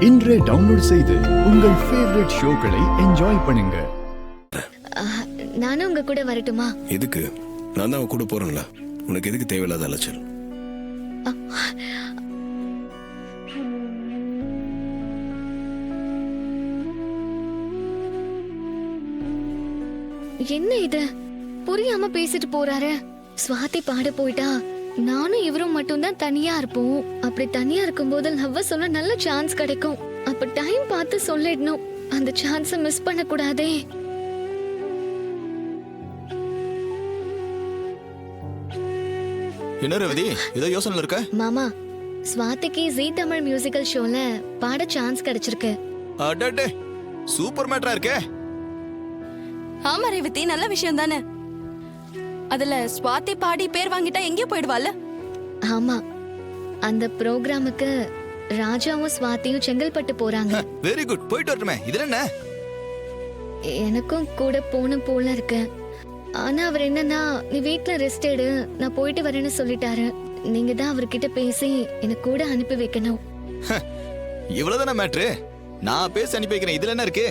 இன்றே டவுன்லோட் செய்து உங்கள் ஃபேவரட் ஷோக்களை என்ஜாய் பண்ணுங்க. நானும் உங்க கூட வரட்டுமா? எதுக்கு? நான் தான் கூட போறேன்ல. உனக்கு எதுக்கு தேவையில்லாத அலைச்சல்? என்ன இது புரியாம பேசிட்டு போறாரு? ஸ்வாதி பாட போயிட்டா நானும் இவரும் மட்டும் தான் தனியா இருப்போம். அப்படி தனியா இருக்கும்போது லவ்வ சொல்ல நல்ல சான்ஸ் கிடைக்கும். அப்ப டைம் பார்த்து சொல்லிடணும். அந்த சான்ஸ மிஸ் பண்ண கூடாதே. என்ன ரவி ஏதோ யோசனைல இருக்க? மாமா, ஸ்வாதிக்கு ஜீ தமிழ் மியூசிக்கல் ஷோல பாட சான்ஸ் கிடைச்சிருக்கு. அடடே சூப்பர் மேட்டரா இருக்கே. ஆமா ரேவதி, நல்ல விஷயம் தானே. அதுல ஸ்வாதி பாடி பேர் வாங்கிட்டா எங்கே போயிடுவாள்? ஆமா, அந்த ப்ரோக்ராமுக்கு ராஜாவும் ஸ்வாதியும் செங்கல்பட்டு போறாங்க. வெரி குட், போயிட்டு வரட்டுமே. இதுல என்ன? எனக்கும் கூட போகணும் போல இருக்கு. ஆனா அவர் என்னன்னா, நீ வீட்ல ரெஸ்ட் எடு, நான் போயிட்டு வரேன்னு சொல்லிட்டாரு. நீங்க தான் அவர்கிட்ட பேசி எனக்கு கூட அனுப்பி வைக்கணும். இவ்வளவுதானே மேட்ரு? நான் பேசி அனுப்பி வைக்கிறேன். இதுல என்ன இருக்கு?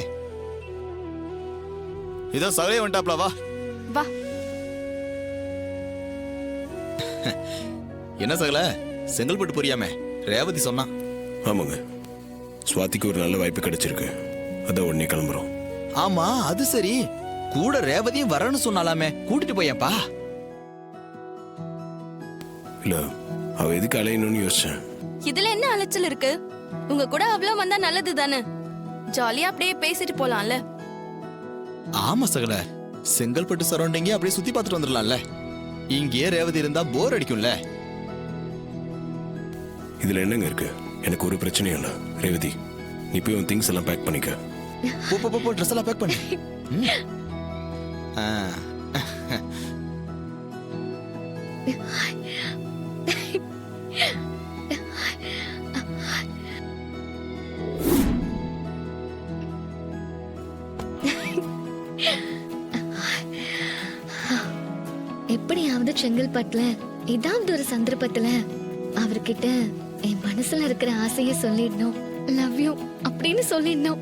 இதான் சகலே வந்துட்டாப்ல. வா வா. என்ன சகல, செங்கல்பட்டு புரியாம ரேவதி சொன்னா? ஆமாங்க, ஸ்வாதிக்கு ஒரு நல்ல வாய்ப்பு கிடைச்சிருக்கு. அதான் உடனே கிளம்புறோம். ஆமா அது சரி, கூட ரேவதியும் வரேன்னு சொன்னாலாமே, கூட்டிட்டு போயப்பா. இல்ல, அவ எதுக்கு அலையணும்னு யோசிச்சேன். இதுல என்ன அலைச்சல் இருக்கு? உங்க கூட அவ்வளவு வந்தா நல்லது தானே. ஜாலியா அப்படியே பேசிட்டு போலாம்ல. ஆமா சகல, செங்கல்பட்டு சரௌண்டிங்கே அப்படியே சுத்தி பார்த்துட்டு வந்துடலாம்ல. இங்கே ரேவதி இருந்தா போர் அடிக்கும்ல. இதுல என்னங்க இருக்கு? எனக்கு ஒரு பிரச்சனையும் இல்ல. ரேவதி, நீ போய் உன் திங்ஸ் எல்லாம் பேக் பண்ணிக்க. போ ட்ரெஸ் எல்லாம் பேக் பண்ணு. எப்படியாவது செங்கல்பட்டுல ஏதாவது ஒரு சந்தர்ப்பத்துல அவர்கிட்ட என் மனசுல இருக்கிற ஆசைய சொல்லிடணும். லவ் யூ அப்படின்னு சொல்லிடணும்.